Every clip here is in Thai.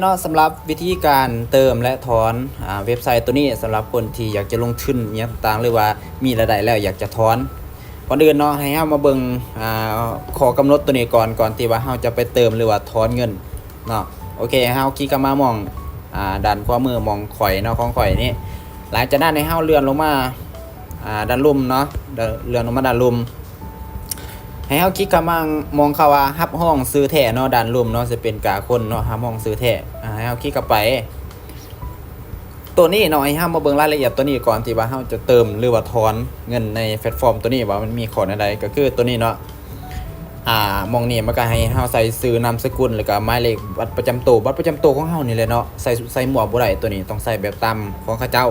เนาะสำหรับวิธีการเติมและถอนเว็บไซต์ตัวนี้สำหรับคนที่อยากจะลงทุนอย่างต่างๆหรือว่ามีรายได้แล้วอยากจะถอนก่อนอื่นเนาะให้เฮามาเบิ่งข้อกำหนดตัวนี้ก่อนที่ว่าเฮาจะไปเติมหรือว่าถอนเงินเนาะโอเคเฮาคลิกเข้ามามองด้านขวามือมองข่อยเนาะของข่อยนี่หลังจากนั้นให้เฮาเลื่อนลงมาด้านลุ่มเนาะเลื่อนลงมาด้านลุ่มให้เฮาคลิกเข้ามามองเข้าว่าฮับห้องซื้อแท้เนาะด้านลุ่มเนาะจะเป็นกาคนเนาะฮับห้องซื้อแท้ให้เฮาคลิกเข้าไปตัวนี้เนาะให้เฮามาเบิ่งรายละเอียดตัวนี้ก่อนที่ว่าเฮาจะเติมหรือว่าถอนเงินในแพลตฟอร์มตัวนี้ว่ามันมีข้อใดก็คือตัวนี้เนาะมองนี่มันก็ให้เฮาใส่ชื่อนามสกุลแล้วก็หมายเลขบัตรประจำตัวของเฮานี่แหละเนาะใส่หมวกบ่ได้ตัวนี้ต้องใส่แบบตามของเขาเจ้า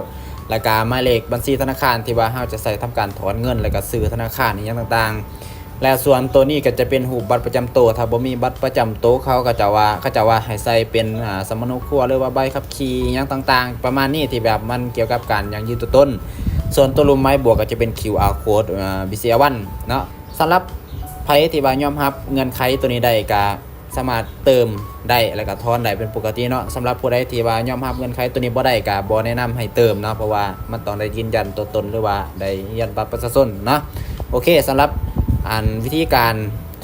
แล้วก็หมายเลขบัญชีธนาคารที่ว่าเฮาจะใส่ทำการถอนเงินแล้วก็ซื้อธนาคารอย่างต่างๆและส่วนตัวนี้ก็จะเป็นรูปบัตรประจำตัวถ้าบ่มีบัตรประจำตัวเขาจะว่าให้ใส่เป็นสมโนครัวหรือว่าใบขับขี่อย่างต่างๆประมาณนี้ที่แบบมันเกี่ยวกับการอย่างยืนตัวต้นส่วนตัวรูปไม้บวกก็จะเป็น QR code BCA1 เนาะสำหรับไผที่ว่ายอมรับเงื่อนไขตัวนี้ได้ก็สามารถเติมได้แล้วก็ถอนได้เป็นปกติเนาะสำหรับผู้ใดที่ว่ายอมรับเงื่อนไขตัวนี้บ่ได้ก็บ่แนะนำให้เติมเนาะเพราะว่ามันต้องได้ยืนยันตัวตนหรือว่าได้ยืนยันบัตรประชาชนเนาะโอเคสำหรับวิธีการ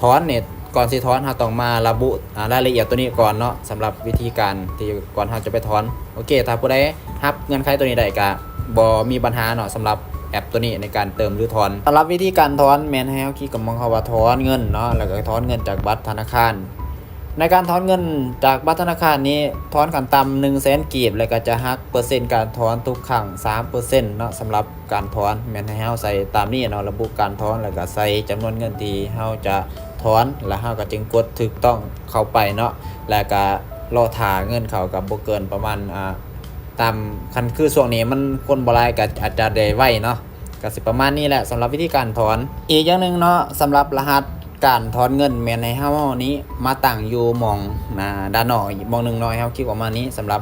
ถอนเนี่ยก่อนสิถอนเราต้องมาระบุรายละเอียดตัวนี้ก่อนเนาะสำหรับวิธีการที่ก่อนเราจะไปถอนโอเคถ้าผู้ใดรับเงื่อนไขตัวนี้ได้ก็บ่มีปัญหาเนาะสำหรับแอปตัวนี้ในการเติมหรือถอนสำหรับวิธีการถอนแม่นให้เฮาคลิกกับมองคำว่าถอนเงินเนาะแล้วก็ถอนเงินจากบัตรธนาคารในการถอนเงินจากบัตรธนาคารนี้ถอนขั้นต่ำ 100,000 กีบแล้วก็จะหักเปอร์เซ็นต์การถอนทุกครั้ง 3% เนาะสำหรับการถอนแม่นให้เฮาใส่ตามนี้เนาะระบุการถอนแล้วก็ใส่จำนวนเงินที่เฮาจะถอนแล้วเฮาก็จึงกดถูกต้องเข้าไปเนาะแล้วก็รอท่าเงินเข้ากับบ่เกินประมาณตามคันคือช่วงนี้มันคนบ่หลายก็อาจจะได้ไวเนาะก็สิประมาณนี้แหละสำหรับวิธีการถอนอีกอย่างนึงเนาะสำหรับรหัสการถอนเงินแม่นให้เฮานี้มาตั้งอยู่มองด้านนอกมองนึงเนาะให้เฮาคลิกออกมานี้สำหรับ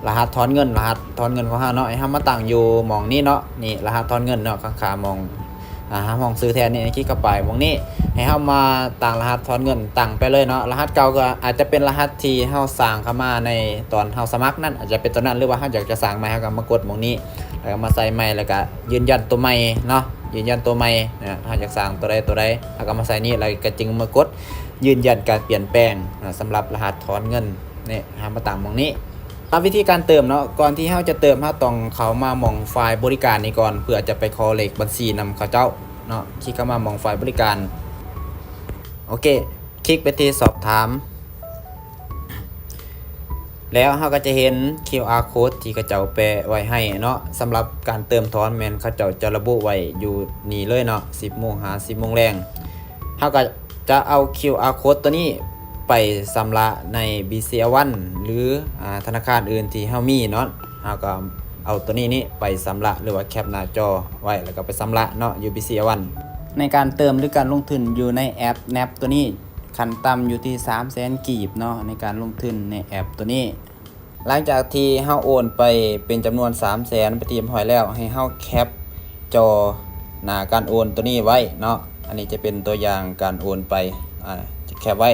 รหัสถอนเงินของเฮาเนาะให้เฮามาตั้งอยู่มองนี้เนาะนี่รหัสถอนเงินเนาะข้างๆมองมองซื้อแทนนี่คลิกเข้าไปมองนี้ให้เฮามาตั้งรหัสถอนเงินตั้งไปเลยเนาะรหัสเก่าก็อาจจะเป็นรหัสที่เฮาสร้างเข้ามาในตอนเฮาสมัครนั่นอาจจะเป็นตัวนั้นหรือว่าเฮาอยากจะสร้างใหม่เฮาก็มากดมองนี้แล้วก็มาใส่ใหม่แล้วก็ยืนยันตัวใหม่เนาะยืนยันตัวใหม่ถ้าอยากสร้างตัวใดแล้วก็มาใส่นี่แล้วก็จึงมากดยืนยันการเปลี่ยนแปลงสำหรับรหัสถอนเงินนี่มาตั้งมองนี้วิธีการเติมเนาะก่อนที่เฮาจะเติมเฮาต้องเข้ามามองไฟล์บริการนี้ก่อนเพื่อจะไปขอเลขบัญชีนำเขาเจ้าเนาะคลิกเข้ามามองไฟล์บริการโอเคคลิกไปที่สอบถามแล้วเราก็จะเห็น QR code ที่เขาเจ้าแปะไว้ให้เนาะสำหรับการเติมถอนแม่นเขาเจ้าจะระบุไว้อยู่นี่เลยเนาะ 10:00 น 10:00 นแรงเราก็จะเอา QR code ตัวนี้ไปชำระใน BCA1 หรือธนาคารอื่นที่เฮามีเนาะเราก็เอาตัวนี้ไปชำระหรือว่าแคปหน้าจอไว้แล้วก็ไปชำระเนาะอยู่ BCA1 ในการเติมหรือการลงทุนอยู่ในแอป NAP ตัวนี้ขั้นต่ำอยู่ที่ 300,000 กีบเนาะในการลงทุนในแอปตัวนี้หลังจากที่เฮาโอนไปเป็นจำนวน 300,000 ไปเตรียมไว้แล้วให้เฮาแคปจอหน้าการโอนตัวนี้ไว้เนาะอันนี้จะเป็นตัวอย่างการโอนไปจะแคปไว้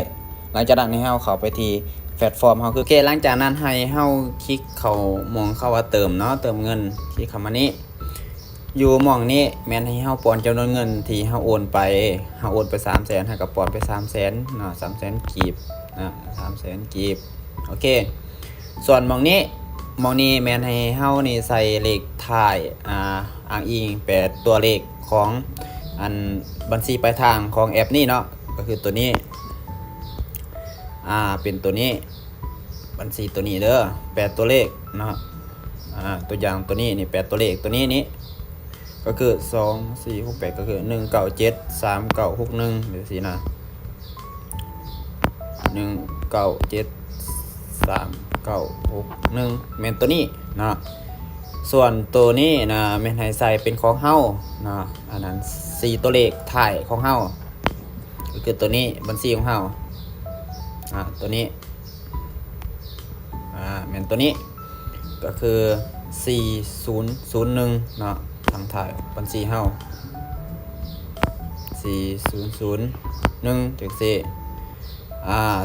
หลังจากนั้นให้เฮาเข้าไปที่แพลตฟอร์มเฮาคือหลังจากนั้นให้เฮาคลิกเข้ามองเข้าว่าเติมเนาะเติมเงินคลิกเข้ามานี้อยู่หม่องนี้แม่นให้เฮาป้อนจำนวนเงินที่เฮาโอนไป300,000ให้กับป้อนไป 300,000 เนาะ 300,000 กีบนะ 300,000 กีบโอเคส่วนหม่องนี้แม่นให้เฮานี่ใส่เลขท้ายอ้างอิง8ตัวเลขของอันบัญชีปลายทางของแอปนี้เนาะก็คือตัวนี้เป็นตัวนี้บัญชีตัวนี้เด้อ8ตัวเลขเนาะตัวอย่างตัวนี้นี่8ตัวเลขตัวนี้นี่ก็คือ2 4 6 8ก็คือ197 3961หรือสินะ197 3961แม่นตัวนี้เนาะส่วนตัวนี้นะแม่นให้ใส่เป็นของเฮาเนาะอันนั้น4ตัวเลขท้ายของเฮาก็คือตัวนี้บัญชีของเฮาตัวนี้แม่นตัวนี้ก็คือ4001เนาะทางถ่ายบัญชีเฮา4001จังซี่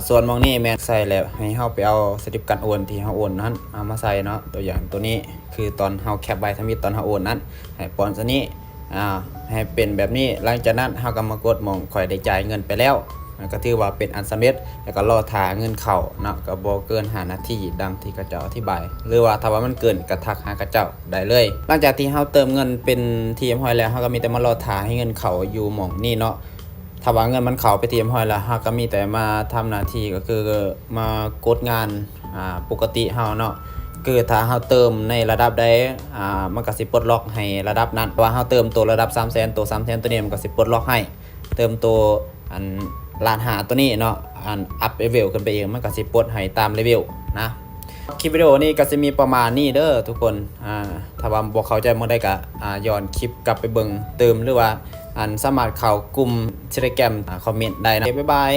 ส่วนมองนี่แม่นใส่แล้วให้เฮาไปเอาสลิปการโอนที่เฮาโอนนั้นเอามาใส่เนาะตัวอย่างตัวนี้คือตอนเฮาแคปใบทมิตตอนเฮาโอนนั้นให้ปอนซะนี้ให้เป็นแบบนี้หลังจากนั้นเฮาก็มากดมองค่อยได้จ่ายเงินไปแล้วก็ถือว่าเป็นอันสำเร็จแล้วก็รอท่าเงินเข้าเนาะก็บ่เกิน5นาทีดังที่กระเจ้าอธิบายหรือว่าถ้าว่ามันเกินก็ทักหากระเจ้าได้เลยหลังจากที่เฮาเติมเงินเป็นที่เรียบร้อยแล้วเฮาก็มีแต่มารอท่าให้เงินเข้าอยู่หม่องนี้เนาะถ้าว่าเงินมันเข้าไปที่เรียบร้อยแล้วเฮาก็มีแต่มาทำหน้าที่ก็คือมากดงานปกติเฮาเนาะคือถ้าเฮาเติมในระดับใดมันก็สิปลดล็อกให้ระดับนั้นว่าเฮาเติมตัวระดับ 300,000 ตัว 300,000 ตัวนี้มันก็สิปลดล็อกให้เติมตัวอันล้านหาตัวนี้เนาะอันอัพเลเวลขึ้นไปเองมันก็สิปลดให้ตามเลเวลนะคลิปวิดีโอนี้ก็จะมีประมาณนี้เด้อทุกคนถ้าว่าบ่เข้าใจบ่ได้ก็ย้อนคลิปกลับไปเบิ่งเติมหรือว่าสามารถเข้ากลุ่ม Telegram คอมเมนต์ได้นะบ๊ายบาย